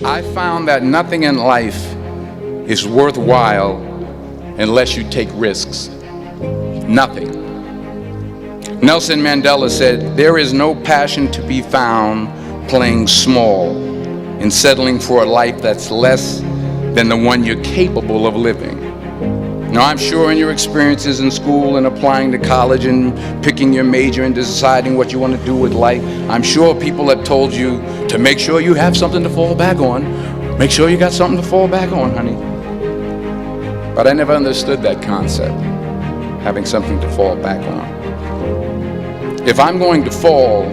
I found that nothing in life is worthwhile unless you take risks. Nothing. Nelson Mandela said, "There is no passion to be found playing small and settling for a life that's less than the one you're capable of living." Now, I'm sure in your experiences in school and applying to college and picking your major and deciding what you want to do with life, I'm sure people have told you to make sure you have something to fall back on. Make sure you got something to fall back on, honey. But I never understood that concept, having something to fall back on. If I'm going to fall,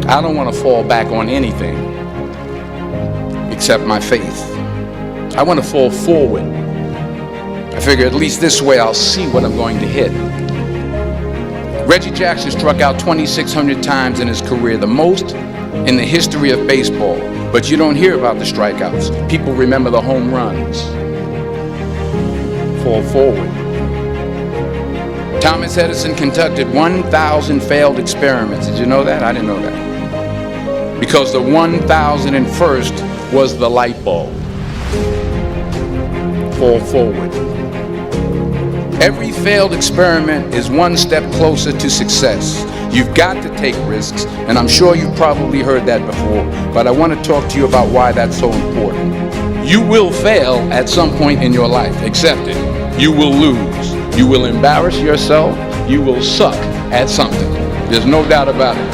I don't want to fall back on anything except my faith. I want to fall forward. I figure at least this way I'll see what I'm going to hit. Reggie Jackson struck out 2,600 times in his career, the most in the history of baseball. But you don't hear about the strikeouts. People remember the home runs. Fall forward. Thomas Edison conducted 1,000 failed experiments. Did you know that? I didn't know that. Because the 1,001st was the light bulb. Fall forward. Every failed experiment is one step closer to success. You've got to take risks, and I'm sure you've probably heard that before, but I want to talk to you about why that's so important. You will fail at some point in your life. Accept it. You will lose. You will embarrass yourself. You will suck at something. There's no doubt about it.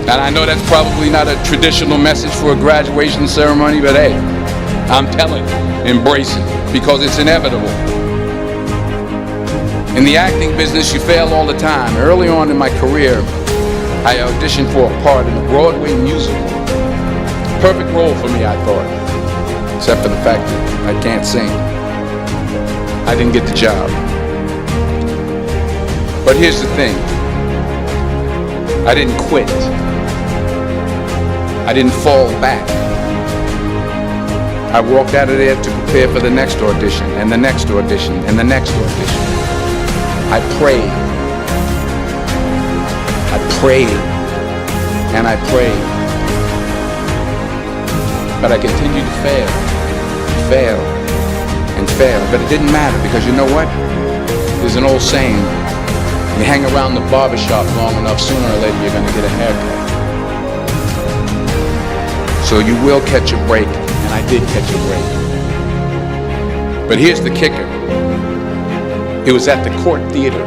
And I know that's probably not a traditional message for a graduation ceremony, but hey, I'm telling you, embrace it, because it's inevitable. In the acting business, you fail all the time. Early on in my career, I auditioned for a part in a Broadway musical. Perfect role for me, I thought, except for the fact that I can't sing. I didn't get the job. But here's the thing. I didn't quit. I didn't fall back. I walked out of there to prepare for the next audition, and the next audition, and the next audition. I prayed. I prayed. And I prayed. But I continued to fail, and fail. But it didn't matter, because you know what? There's an old saying, you hang around the barbershop long enough, sooner or later you're going to get a haircut. So you will catch a break, and I did catch a break. But here's the kicker. It was at the Court Theater.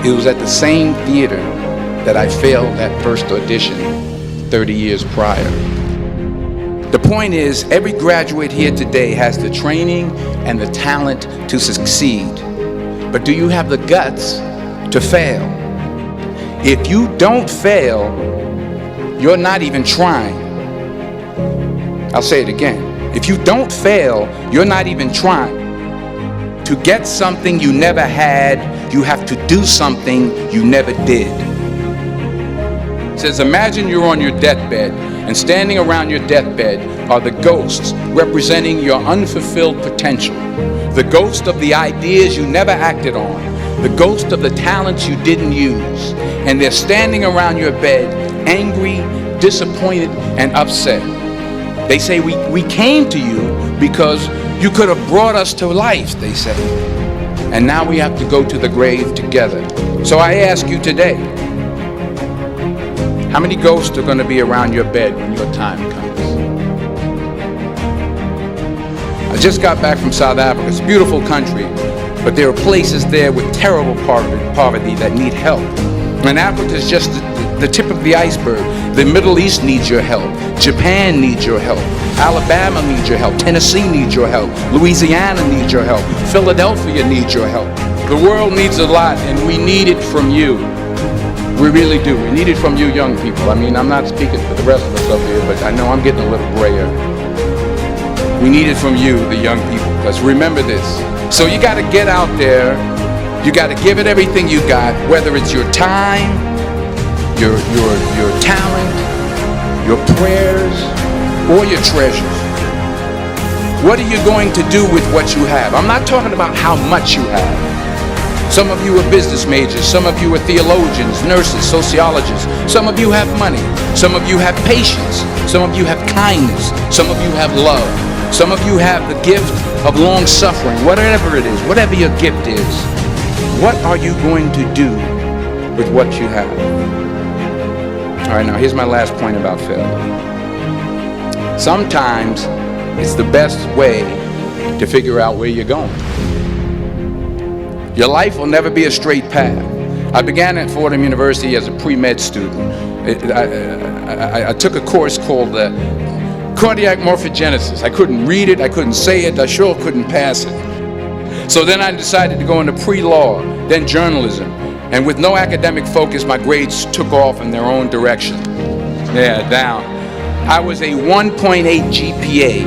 It was at the same theater that I failed that first audition 30 years prior. The point is, every graduate here today has the training and the talent to succeed. But do you have the guts to fail? If you don't fail, you're not even trying. I'll say it again. If you don't fail, you're not even trying. To get something you never had, you have to do something you never did. It says, imagine you're on your deathbed, and standing around your deathbed are the ghosts representing your unfulfilled potential. The ghost of the ideas you never acted on. The ghost of the talents you didn't use. And they're standing around your bed, angry, disappointed, and upset. They say, we came to you because you could have brought us to life, they say. And now we have to go to the grave together. So I ask you today, how many ghosts are going to be around your bed when your time comes? I just got back from South Africa. It's a beautiful country, but there are places there with terrible poverty that need help. And Africa is just the tip of the iceberg. The Middle East needs your help. Japan needs your help. Alabama needs your help. Tennessee needs your help. Louisiana needs your help. Philadelphia needs your help. The world needs a lot, and we need it from you. We really do. We need it from you young people. I mean, I'm not speaking for the rest of us up here, but I know I'm getting a little grayer. We need it from you, the young people, because remember this. So you got to get out there. You got to give it everything you got, whether it's your time, your talent, your prayers, or your treasures. What are you going to do with what you have? I'm not talking about how much you have. Some of you are business majors. Some of you are theologians, nurses, sociologists. Some of you have money. Some of you have patience. Some of you have kindness. Some of you have love. Some of you have the gift of long suffering. Whatever it is, whatever your gift is, what are you going to do with what you have? All right, now here's my last point about failure. Sometimes it's the best way to figure out where you're going. Your life will never be a straight path. I began at Fordham University as a pre-med student. I took a course called cardiac morphogenesis. I couldn't read it, I couldn't say it, I sure couldn't pass it. So then I decided to go into pre-law, then journalism. And with no academic focus, my grades took off in their own direction. Yeah, down. I was a 1.8 GPA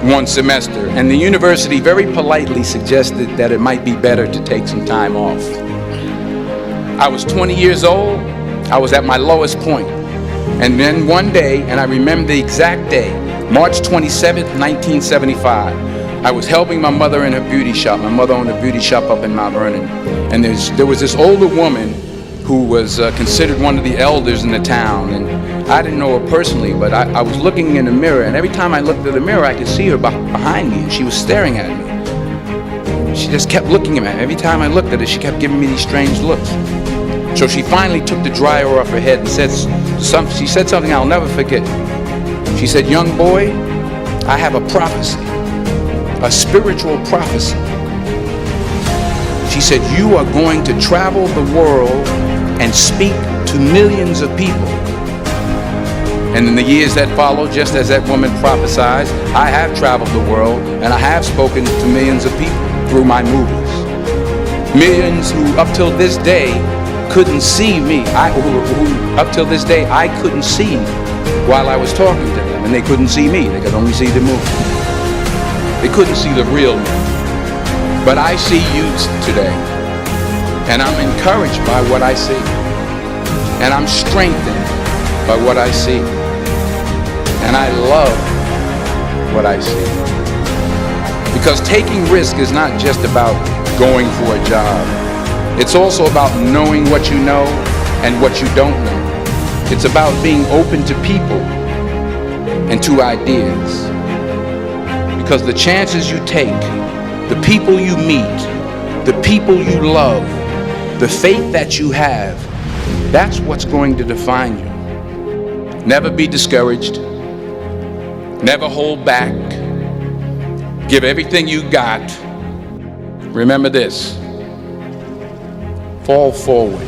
one semester, and the university very politely suggested that it might be better to take some time off. I was 20 years old. I was at my lowest point. And then one day, and I remember the exact day, March 27th, 1975, I was helping my mother in her beauty shop. My mother owned a beauty shop up in Mount Vernon. And there was this older woman who was considered one of the elders in the town. And I didn't know her personally, but I was looking in the mirror, and every time I looked at the mirror, I could see her behind me, and she was staring at me. She just kept looking at me. Every time I looked at her, she kept giving me these strange looks. So she finally took the dryer off her head and she said something I'll never forget. She said, "Young boy, I have a prophecy, a spiritual prophecy." She said, "You are going to travel the world and speak to millions of people." And in the years that followed, just as that woman prophesied, I have traveled the world and I have spoken to millions of people through my movies. Millions who up till this day couldn't see me. Who up till this day I couldn't see while I was talking to them, and they couldn't see me. They could only see the movie. They couldn't see the real me. But I see you today, and I'm encouraged by what I see, and I'm strengthened by what I see, and I love what I see. Because taking risk is not just about going for a job. It's also about knowing what you know and what you don't know. It's about being open to people and to ideas. Because the chances you take, the people you meet, the people you love, the faith that you have, that's what's going to define you. Never be discouraged. Never hold back. Give everything you got. Remember this: fall forward.